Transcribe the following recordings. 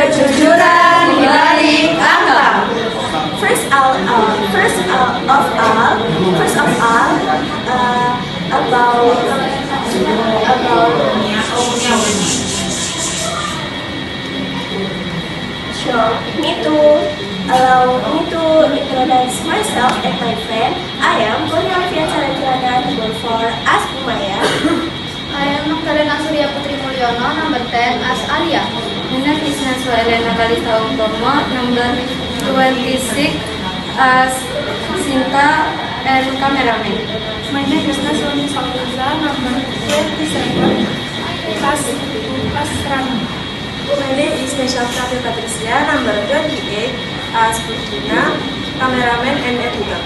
kejujuran di balik angka. Allow me to introduce myself and my friend. I am Kurnia Alfian Sarajana, number 4, as Bumaya. I am Magdalena Surya Putri Mulyono, number 10, as Alia. My name is Naswa Elena Kalista Utomo, number 26, as Sinta and cameraman. My name is Nasroni Sauliza, number 27, as Rani. My name is Nesha Prati Patricia, number 28, as Putuna, cameraman and editor.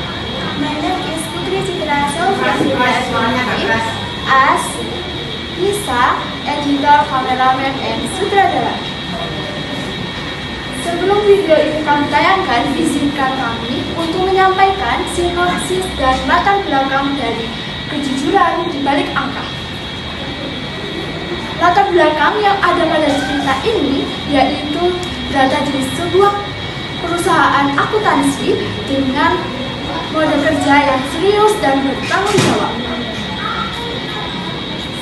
My name is Putri Citra Sylvia as Lisa, editor, cameraman, and sutradara. Sebelum video ini kami tayangkan, izinkan kami untuk menyampaikan sinopsis dan latar belakang dari kejujuran di balik angka. Latar belakang yang ada pada cerita ini yaitu berada di sebuah perusahaan akuntansi dengan mode kerja yang serius dan bertanggung jawab.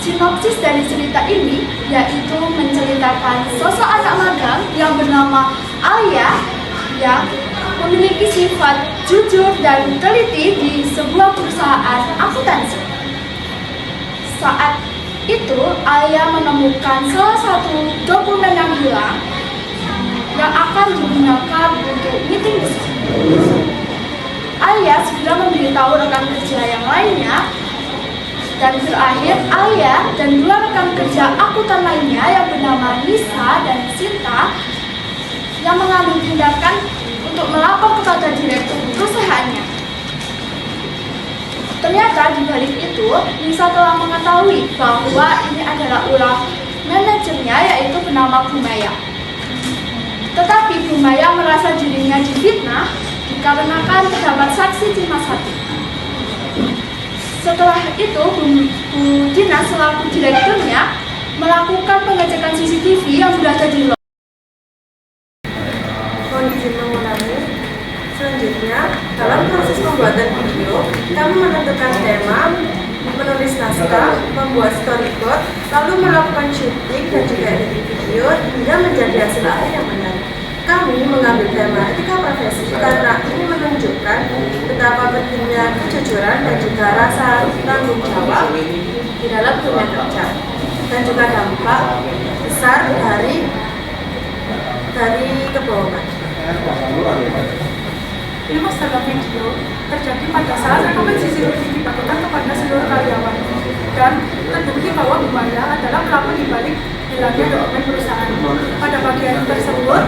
Sinopsis dari cerita ini yaitu menceritakan sosok anak magang yang bernama Alia yang memiliki sifat jujur dan teliti di sebuah perusahaan akuntansi. Saat itu, Alia menemukan salah satu dokumen yang hilang yang akan digunakan untuk meeting besar. Alia segera memberitahu rekan kerja yang lainnya. Dan terakhir, Alia dan 2 rekan kerja akuntan lainnya yang bernama Nisa dan Sinta yang mengambil tindakan untuk melapor kepada direktur perusahaannya. Ternyata di balik itu, Nisa telah mengetahui bahwa ini adalah ulah manajernya yaitu bernama Bumaya. Tetapi Bumaya merasa dirinya difitnah dikarenakan terdapat saksi cuma 1. Setelah itu, Bu Dina selaku direkturnya melakukan pengecekan CCTV yang berada di lokasi. Mohon izin mengulangi. Selanjutnya, dalam proses pembuatan video, kami menentukan tema, menulis naskah, membuat storyboard, lalu melakukan syuting dan juga editing video hingga menjadi hasil akhir yang benar. Kami mengambil tema etika profesi karena ini menunjukkan betapa pentingnya kejujuran dan juga rasa tanggung jawab di dalam dunia kerja dan juga dampak besar dari kebohongan. Film dalam video terjadi pada saat rekaman CCTV dibagikan kepada seluruh karyawan dan terbukti bahwa Bumaya adalah pelaku di balik hilangnya dokumen perusahaan. Pada bagian tersebut,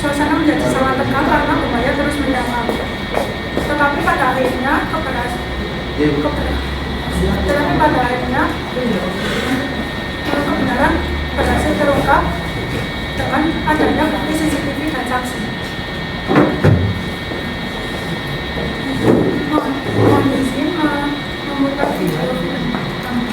suasana menjadi sangat tegang karena Bumaya terus menyangkal. Tetapi pada akhirnya kebenaran berhasil terungkap dengan adanya bukti CCTV dan saksi. Mohon izin memutar video film kami.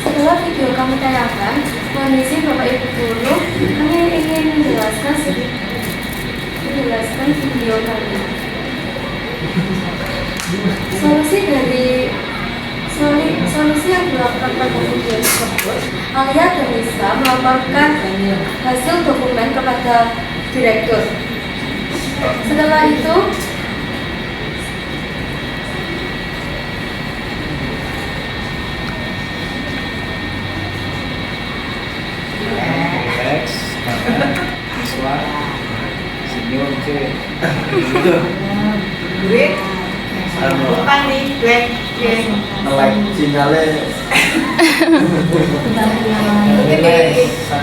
Setelah video kami tayangkan, kondisi Bapak Ibu guru, kami ingin menjelaskan video kami. Solusi yang dilakukan pada video tersebut, Alia dan Lisa melaporkan hasil dokumen kepada direktur. Setelah itu, Break. Bukan nih, break. Like sinyalnya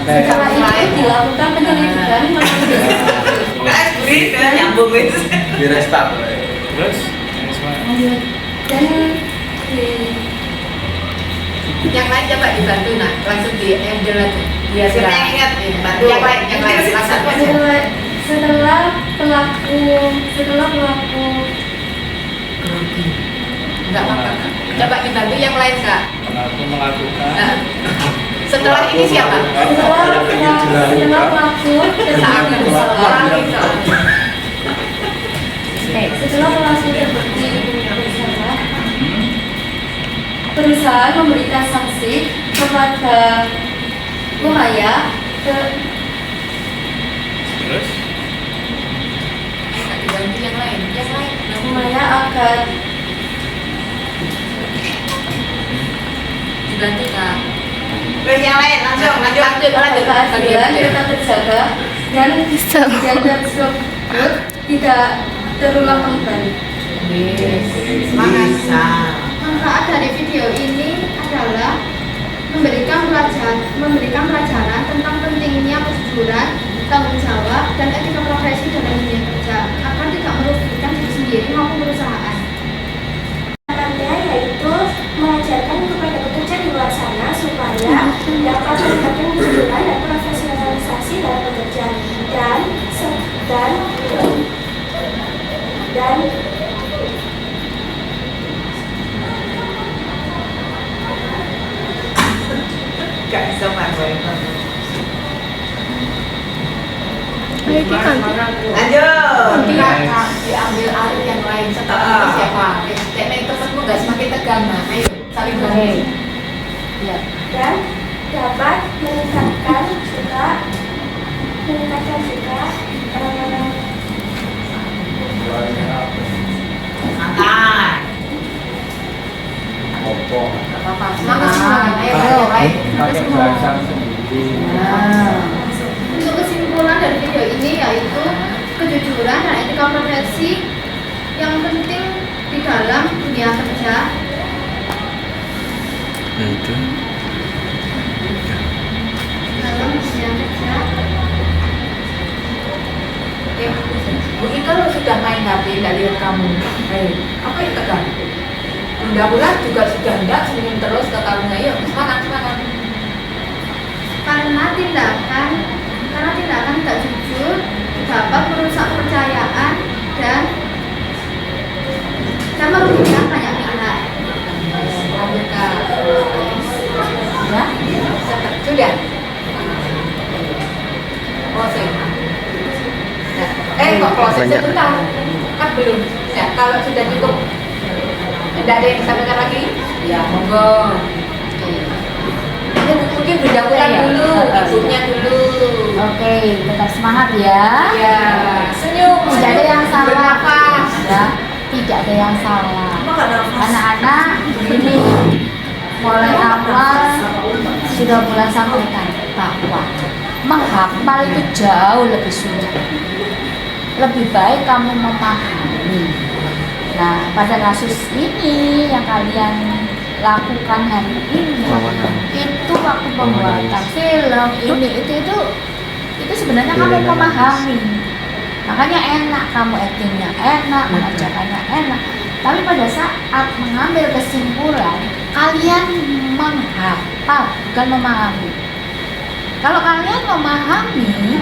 Setelah itu dilakukan penyelidikan menulis Break dan nyambung wis. di restart. Terus? dan Yang lain coba dibantu nak, langsung di handle aja. Biar siapa yang ingat? Bantu. Yang lain langsung aja. setelah pelaku Enggak apa-apa. Coba dibantu yang lain kak. Pelaku melakukan Nah, setelah ini siapa? setelah pelaku Saat orang itu. setelah pelaku terbukti perusahaan memberikan sanksi kepada Bumaya terus Dibantu yang lain. Bumaya akan Dibantu kak. Terus yang lain langsung lanjut. keadilan tetap terjaga dan tersebut tidak terulang kembali. Semangat. Manfaat dari video ini adalah memberikan pelajaran tentang pentingnya kejujuran, tanggung jawab, dan etika profesi dalam dunia kerja agar tidak merugikan diri sendiri maupun perusahaan. Tantangannya yaitu mengajarkan kepada pekerja di luar sana supaya dapat meningkatkan kejujuran dan profesionalisasi dalam bekerja dan Gak bisa main. Lanjut. Diambil alih yang lain. Setelah itu siapa? Karena temanmu gak semakin tegang. Nah, ayo saling bantu. dan dapat meningkatkan juga Mantap. Opo. Apa-apa. Semangat. Ayo yang lain. Pakai bahasa sendiri. Untuk kesimpulan dari video ini yaitu kejujuran dan etika profesi yang penting di dalam dunia kerja. Dalam dunia kerja. Bu Ika sudah main HP, tidak lihat kamu. Ayo, apa yang tegang? Bunda Bulan juga sudah enggak, senyum terus ke kamu. Ayo, semangat. Karena tindakan tidak jujur dapat merusak kepercayaan dan merugikan banyak pihak. Lanjut Kak. Ya? Sudah? Closing. Kok closing sebentar? Kan belum. Ya, kalau sudah cukup. Tidak ada yang disampaikan lagi? Ya, monggo. Mungkin Bunda Bulan dulu, ibunya dulu. Oke, tetap semangat ya. Ya, senyum. Tidak ada yang salah. Bernafas. Ya, tidak ada yang salah. Anak-anak ini mulai awal sudah mulai sampaikan bahwa menghafal itu jauh lebih sulit. Lebih baik kamu memahami. Nah, pada kasus ini yang kalian lakukan hari ini itu waktu pembuatan film ini itu sebenarnya kamu memahami, makanya enak, kamu actingnya enak, mengajarkannya enak, tapi pada saat mengambil kesimpulan kalian menghafal bukan memahami. Kalau kalian memahami,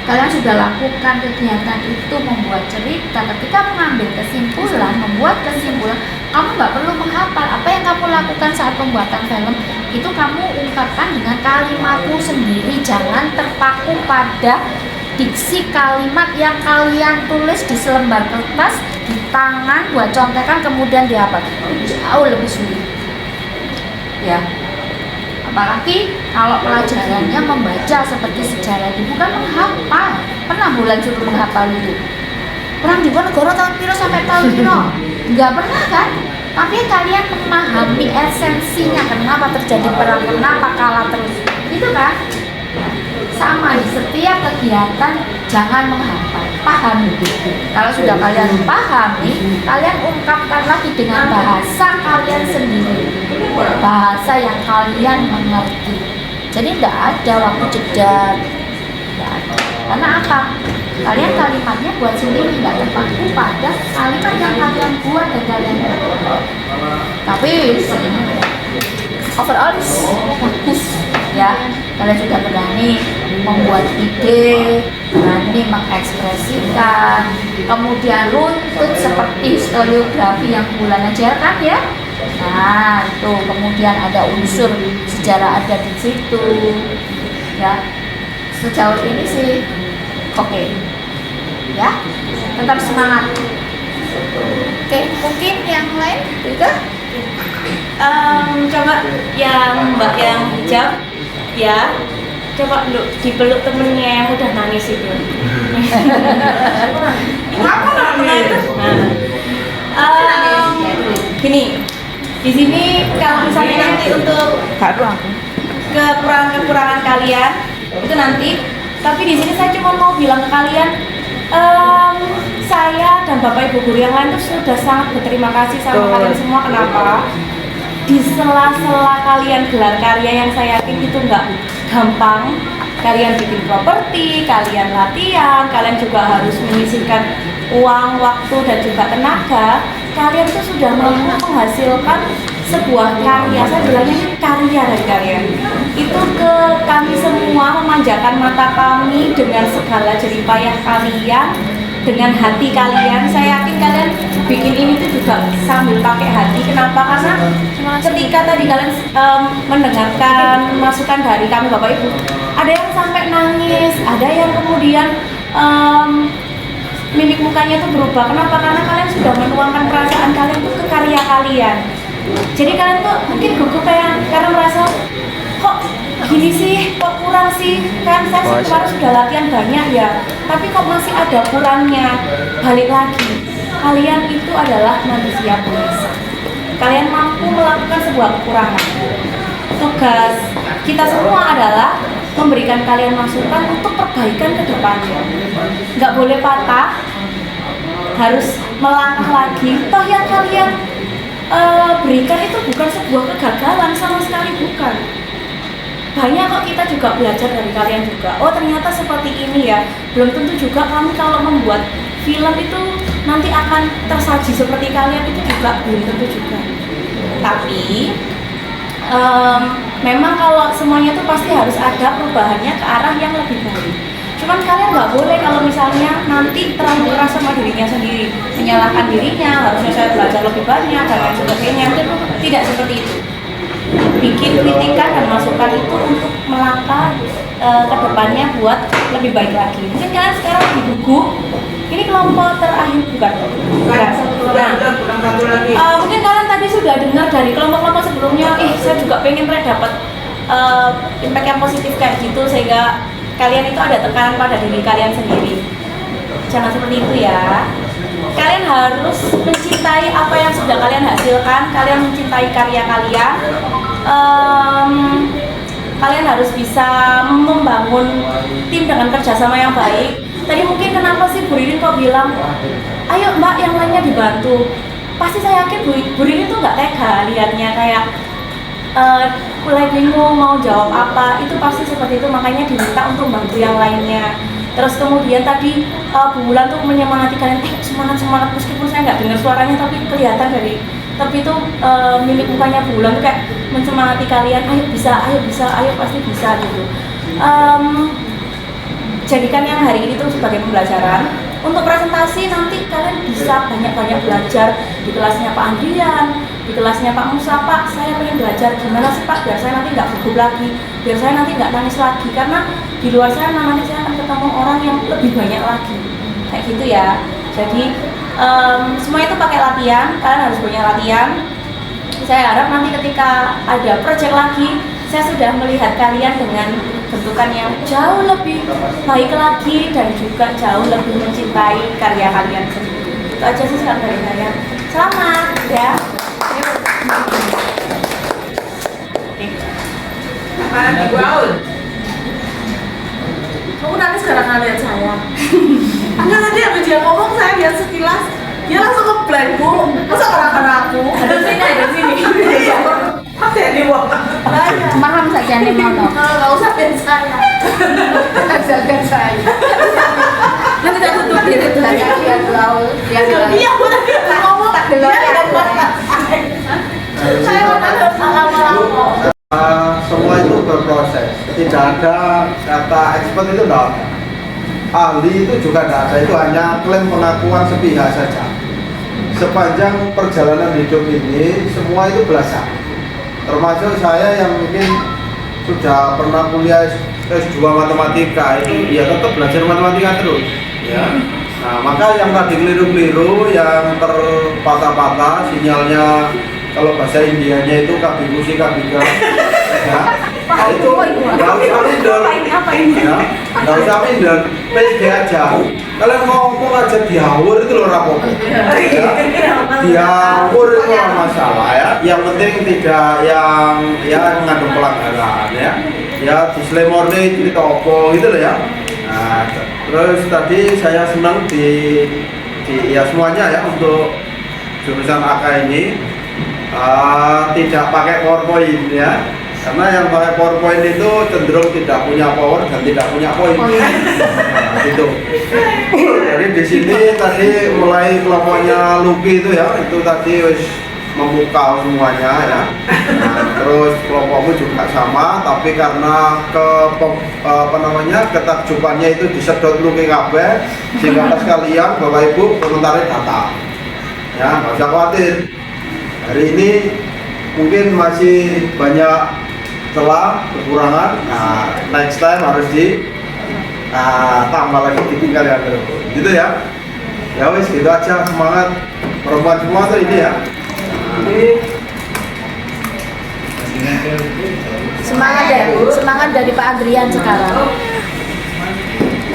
kalian sudah lakukan kegiatan itu, membuat cerita, ketika mengambil kesimpulan, membuat kesimpulan, kamu nggak perlu menghafal. Apa yang kamu lakukan saat pembuatan film itu kamu ungkapkan dengan kalimatmu sendiri. Jangan terpaku pada diksi kalimat yang kalian tulis di selembar kertas, di tangan, buat contekan, kemudian dihafal. Jauh lebih sulit ya. Apalagi kalau pelajarannya membaca seperti sejarah itu, bukan menghafal. Pernah Bulan suruh menghafal itu? Perang Diponegoro tahun piro sampai tahun piro? Enggak pernah kan? Tapi kalian memahami esensinya, kenapa terjadi perang, kenapa kalah terus. Itu kan? Sama di setiap kegiatan, jangan menghafal. pahami. Kalau sudah kalian pahami, kalian ungkapkan lagi dengan bahasa kalian sendiri, bahasa yang kalian mengerti. Jadi tidak ada waktu jeda, tidak ada. Karena apa? Kalian kalimatnya buat sendiri, nggak terpaku pada kalimat yang kalian buat dan kalian buat. Tapi overall bagus ya. Kalian sudah berani membuat ide, berani mengekspresikan, kemudian runtut seperti historiografi yang Bulan ajarkan ya. Nah itu kemudian ada unsur sejarah ada di situ ya. Sejauh ini sih oke. Ya, tetap semangat. Oke, mungkin yang lain juga. Coba yang Mbak yang hijab ya, coba dipeluk temennya yang udah nangis itu. Apa namanya? Gini, di sini kalau misalnya nanti untuk kekurangan kalian itu nanti, tapi di sini saya cuma mau bilang ke kalian, saya dan Bapak Ibu guru yang lain itu sudah sangat berterima kasih sama kalian semua. Kenapa? Di sela-sela kalian gelar karya yang saya yakin itu nggak gampang, kalian bikin properti, kalian latihan, kalian juga harus menyisihkan uang, waktu, dan juga tenaga. Kalian tuh sudah mampu menghasilkan sebuah karya, saya bilangnya ini karya dari kalian. Itu ke kami semua, memanjakan mata kami dengan segala jerih payah kalian, dengan hati kalian. Saya yakin kalian bikin ini tuh juga sambil pakai hati. Kenapa? Karena ketika tadi kalian mendengarkan masukan dari kami Bapak Ibu, ada yang sampai nangis, ada yang kemudian mimik mukanya tuh berubah. Kenapa? Karena kalian sudah menuangkan perasaan kalian tuh ke karya kalian. Jadi kalian tuh mungkin gugup karena merasa kok gini sih, kok kurang sih, kan saya kemarin sudah latihan banyak ya, tapi kok masih ada kurangnya. Balik lagi, kalian itu adalah manusia biasa, kalian mampu melakukan sebuah kekurangan. Tugas kita semua adalah memberikan kalian masukan untuk perbaikan ke depannya. Nggak boleh patah, harus melangkah lagi. Toh yang kalian berikan itu bukan sebuah kegagalan, sama sekali bukan. Banyak kok kita juga belajar dari kalian juga. Oh ternyata seperti ini ya. Belum tentu juga kami kalau membuat film itu nanti akan tersaji seperti kalian, itu juga belum tentu juga. Tapi memang kalau semuanya itu pasti harus ada perubahannya ke arah yang lebih baik. Cuman kalian nggak boleh kalau misalnya nanti terlalu keras sama dirinya sendiri, menyalahkan dirinya, harusnya saya belajar lebih banyak dan lain sebagainya. Tidak seperti itu. Bikin kritikan dan masukan itu untuk melangkah ke depannya buat lebih baik lagi. Mungkin kalian sekarang lagi gugup. Ini kelompok terakhir bukan? Nah, mungkin kalian tadi sudah dengar dari kelompok-kelompok sebelumnya. Saya juga pengen dapat impact yang positif kayak gitu, sehingga kalian itu ada tekanan pada diri kalian sendiri. Jangan seperti itu ya. Kalian harus mencintai apa yang sudah kalian hasilkan. Kalian mencintai karya kalian. Kalian harus bisa membangun tim dengan kerjasama yang baik. Tadi mungkin kenapa sih Bu Ririn kok bilang, ayo Mbak yang lainnya dibantu. Pasti saya yakin Bu Ririn tuh nggak tega liatnya kayak mulai bingung mau jawab apa. Itu pasti seperti itu, makanya diminta untuk bantu yang lainnya. Terus kemudian tadi Bu Bulan tuh menyemangati kalian, semangat meskipun saya nggak dengar suaranya, tapi kelihatan dari tapi itu mimik mukanya Bu Bulan tuh kayak mensemangati kalian, ayo pasti bisa gitu. Jadikan yang hari ini tuh sebagai pembelajaran. Untuk presentasi nanti kalian bisa banyak-banyak belajar di kelasnya Pak Andrian, di kelasnya Pak Musa. Pak, saya pengen belajar gimana sih Pak biar saya nanti nggak gugup lagi, biar saya nanti nggak nangis lagi, karena di luar sana nanti saya akan ketemu orang yang lebih banyak lagi, kayak gitu ya. Jadi semua itu pakai latihan, kalian harus banyak latihan. Saya harap nanti ketika ada project lagi, saya sudah melihat kalian dengan bentukan yang jauh lebih baik lagi dan juga jauh lebih mencintai karya kalian sendiri. Itu aja sih sekarang dari saya. Selamat ya. Mana di Gaul? Kamu nangis gara-gara lihat saya. Enggak, tadi habis dia ngomong saya lihat sekilas dia langsung ngeblank bu, masa orang aku ada sini ada di bawah Maham saja nih mono. nggak usah ben saya Asalkan saya. nanti saya tutup diri tuh Dia gaul. iya bu tadi ngomong tak Belum dia ya. saya mau tanya salah Semua itu berproses. Tidak ada kata expert itu tidak ada. Ahli itu juga tidak ada. Itu hanya klaim pengakuan sepihak saja. Sepanjang perjalanan hidup ini semua itu belajar. Termasuk saya yang mungkin sudah pernah kuliah S2 matematika itu ya tetap belajar matematika terus ya. Nah maka yang tadi keliru-keliru, yang terpatah-patah sinyalnya, kalau bahasa Indianya itu kabikusi kabika ya, itu nggak usah minder ya, nggak usah minder, pede aja. Kalian ngomong aja diawur itu loh rapopo ya. Diawur itu nggak masalah ya, yang penting tidak yang mengandung pelanggaran ya, dislemorne cerita opo gitu loh ya. Nah, terus tadi saya senang di ya semuanya ya untuk jurusan AK ini tidak pakai PowerPoint ya, karena yang pakai PowerPoint itu cenderung tidak punya power dan tidak punya poin. Nah, itu. Jadi di sini tadi mulai kelompoknya Luki itu ya, itu tadi wis memukau semuanya ya. Nah, terus kelompokmu juga sama, tapi karena ketakjubannya itu disedot Luki kabeh, sehingga sekalian Bapak Ibu komentarnya data. Ya, nggak usah khawatir. Hari ini mungkin masih banyak celah, kekurangan. Nah, next time harus tambah lagi ditinggal ya terus. Gitu ya. Ya wis gitu aja, semangat perempuan semua tuh ini ya. Semangat dari Pak Adrian sekarang.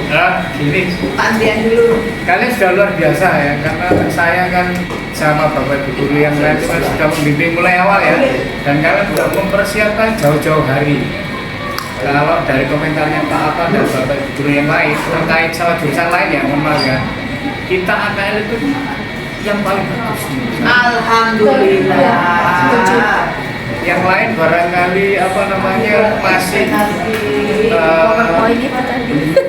Nah, ini Pak Andrian dulu. kalian sudah luar biasa ya, karena saya kan sama Bapak Ibu guru yang lain itu kan sudah membimbing mulai awal ya, dan kalian sudah mempersiapkan jauh-jauh hari. Kalau dari komentarnya Pak Apa dan Bapak Ibu guru yang lain terkait sama jurusan lain ya, mohon maaf ya, kita AKL itu yang paling bagus. Alhamdulillah. Yang lain barangkali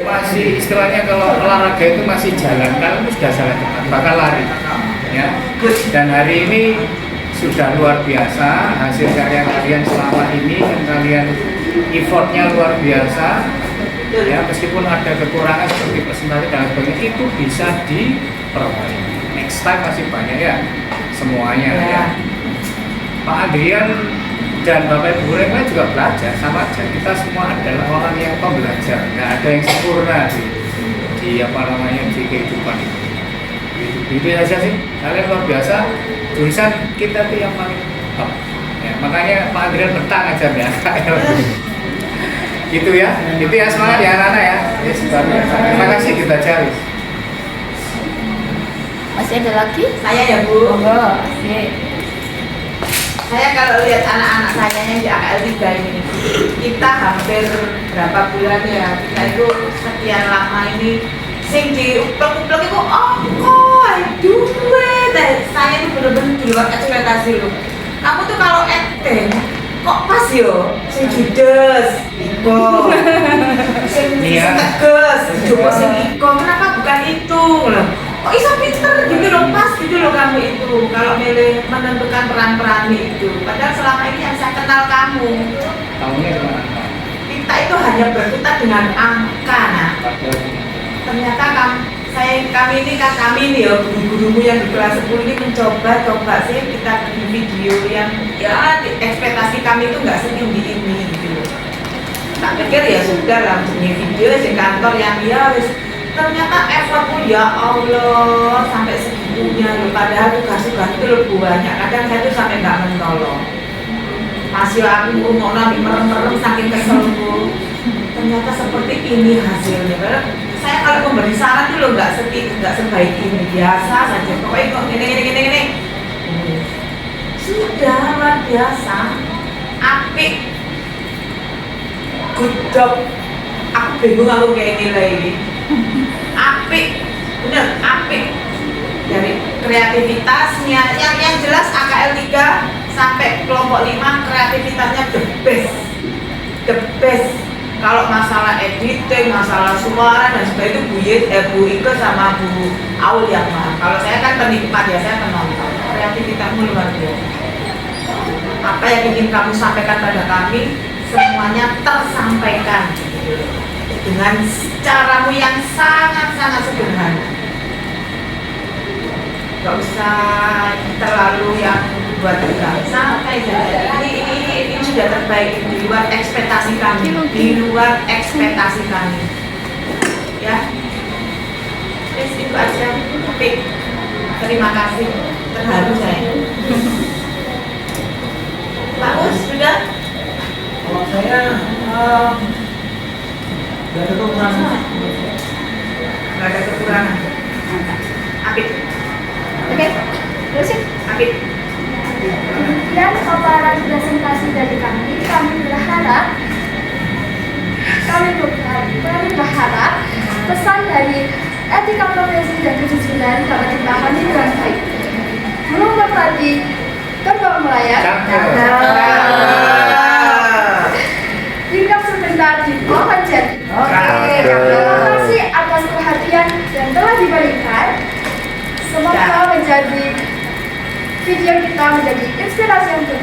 masih istilahnya kalau olahraga itu masih jalan, kalian itu sudah jalan cepat, bahkan lari ya. Dan hari ini sudah luar biasa hasil karya kalian selama ini, yang kalian effortnya luar biasa ya, meskipun ada kekurangan seperti presentasi dan sebagainya, itu bisa diperbaiki. Next time masih banyak ya semuanya ya. Pak Adrian dan Bapak Ibu yang lain juga belajar, sama aja. Kita semua adalah orang yang pembelajar, nggak ada yang sempurna di kehidupan itu. Itu aja sih. Kalian luar biasa. Jurusan kita tuh yang paling top. Ya, makanya Pak Adrian bertang aja ya. Gitu ya. Itu ya, semangat ya anak-anak ya. Yes, terima kasih, kita cari. Masih ada lagi? Saya ya Bu. Monggo. Saya kalau lihat anak-anak saya yang di AKL 3 ini, kita hampir berapa bulan ya, kita itu sekian lama ini sing diuplek-uplek itu aduh saya itu bener-bener di luar ekspektasi loh. Kamu tuh kalau acting kok pas yo, sing judes iko sing tegas coba sing iko, kenapa bukan itu loh? Kok bisa pinter gitu loh, pas gitu loh kamu itu kalau milih menentukan peran-peran itu. Padahal selama ini yang saya kenal kamu, Tahunya di mana? kita itu hanya berkutat dengan angka. Nah, ternyata kami ini ya, guru-gurumu yang di kelas 10 ini coba sih kita bikin video yang ya ekspektasi kami itu nggak setinggi ini gitu loh. Tak pikir ya sudah lah bikin video di kantor yang ya wis, ternyata effortku ya Allah sampai segitunya loh. Padahal tugas-tugas itu lebih banyak, kadang saya tuh sampai nggak mentolong, masih aku ngomong nabi merem-merem saking keselku. Ternyata seperti ini hasilnya. Padahal saya kalau memberi saran itu loh nggak sebaik ini, biasa saja. Pokoknya kok gini. Sudah luar biasa, apik, good job. Aku bingung aku kayak nilai ini. Apik, bener, apik. Dari kreativitasnya, yang jelas AKL 3 sampai kelompok 5 kreativitasnya the best. Kalau masalah editing, masalah suara dan sebagainya itu Bu Ike sama Bu Aul yang paham. Kalau saya kan penikmat ya, saya penonton. Kreativitasmu luar biasa. Apa yang ingin kamu sampaikan pada kami, semuanya tersampaikan dengan caramu yang sangat-sangat sederhana. Gak usah terlalu yang buat kita sampai saja. Ini sudah terbaik di luar ekspektasi kami, ya. Terus itu aja. Pik. Terima kasih. Terharu saya. Pak Us sudah? Kalau saya nggak ada kekurangan. Nggak ada kekurangan. Apik. Oke, terusin. Apik. Demikian paparan presentasi dari kami. Kami berharap pesan dari etika profesi dan kejujuran dapat dipahami dengan baik. Belum merpati terbang melayar. Tinggal sebentar di pohon jati. Terima kasih atas perhatian yang telah diberikan. Semoga menjadi video kita menjadi inspirasi untuk